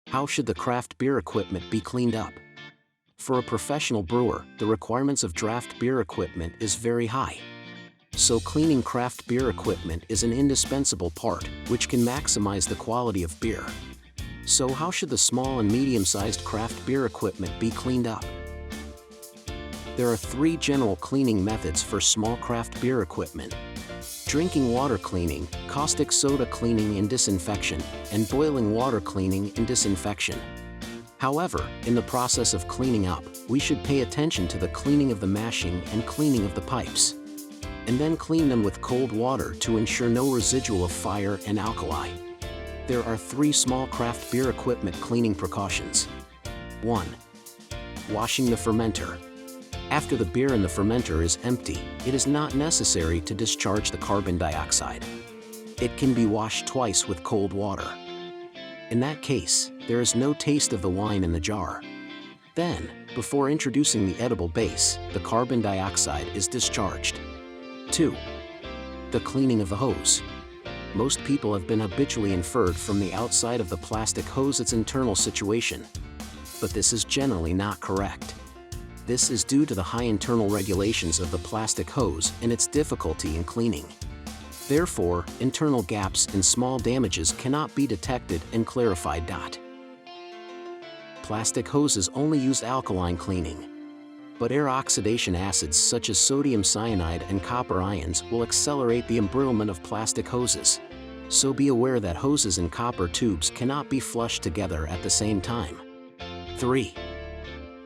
How should the craft beer equipment be cleaned up? For a professional brewer, the requirements of draft beer equipment is very high. So cleaning craft beer equipment is an indispensable part, which can maximize the quality of beer. So how should the small and medium-sized craft beer equipment be cleaned up? There are 3 general cleaning methods for small craft beer equipment: drinking water cleaning, caustic soda cleaning and disinfection, and boiling water cleaning and disinfection. However, in the process of cleaning up, we should pay attention to the cleaning of the mashing and cleaning of the pipes, and then clean them with cold water to ensure no residual of fire and alkali. There are 3 small craft beer equipment cleaning precautions. 1. Washing the fermenter. After the beer in the fermenter is empty, it is not necessary to discharge the carbon dioxide. It can be washed twice with cold water. In that case, there is no taste of the wine in the jar. Then, before introducing the edible base, the carbon dioxide is discharged. 2. The cleaning of the hose. Most people have been habitually inferred from the outside of the plastic hose its internal situation, but this is generally not correct. This is due to the high internal regulations of the plastic hose and its difficulty in cleaning. Therefore, internal gaps and small damages cannot be detected and clarified. Plastic hoses only use alkaline cleaning, but air oxidation acids such as sodium cyanide and copper ions will accelerate the embrittlement of plastic hoses. So be aware that hoses and copper tubes cannot be flushed together at the same time. 3.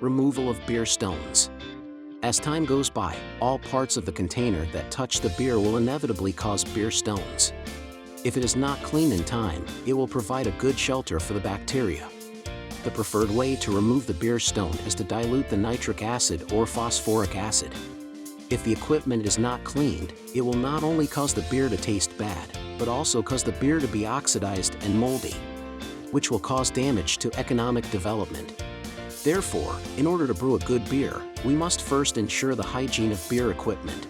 Removal of beer stones. As time goes by, all parts of the container that touch the beer will inevitably cause beer stones. If it is not cleaned in time, it will provide a good shelter for the bacteria. The preferred way to remove the beer stone is to dilute the nitric acid or phosphoric acid. If the equipment is not cleaned, it will not only cause the beer to taste bad, but also cause the beer to be oxidized and moldy, which will cause damage to economic development. Therefore, in order to brew a good beer, we must first ensure the hygiene of beer equipment.